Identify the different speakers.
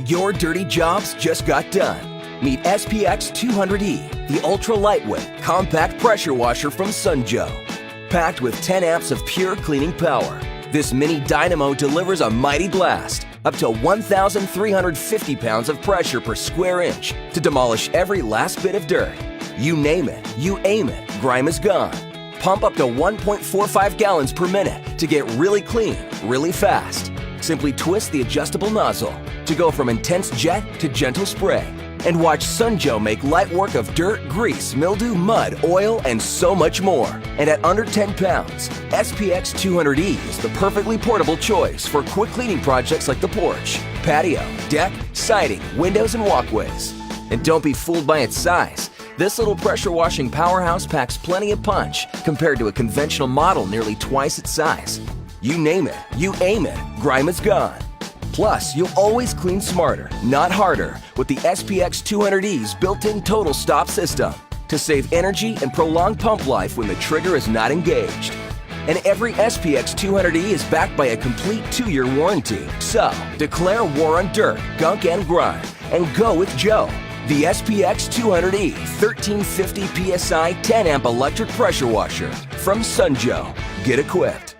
Speaker 1: Your dirty jobs just got done. Meet SPX200E, the ultra-lightweight, compact pressure washer from Sunjoe. Packed with 10 amps of pure cleaning power, this mini dynamo delivers a mighty blast, up to 1,350 pounds of pressure per square inch to demolish every last bit of dirt. You name it, you aim it, grime is gone. Pump up to 1.45 gallons per minute to get really clean, really fast. Simply twist the adjustable nozzle to go from intense jet to gentle spray. And watch Sunjoe make light work of dirt, grease, mildew, mud, oil, and so much more. And at under 10 pounds, SPX200E is the perfectly portable choice for quick cleaning projects like the porch, patio, deck, siding, windows, and walkways. And don't be fooled by its size. This little pressure washing powerhouse packs plenty of punch compared to a conventional model nearly twice its size. You name it, you aim it, grime is gone. Plus, you'll always clean smarter, not harder, with the SPX200E's built-in total stop system to save energy and prolong pump life when the trigger is not engaged. And every SPX200E is backed by a complete 2-year warranty. So, declare war on dirt, gunk, and grime, and go with Joe. The SPX200E 1350 PSI 10 amp electric pressure washer from Sunjoe. Get equipped.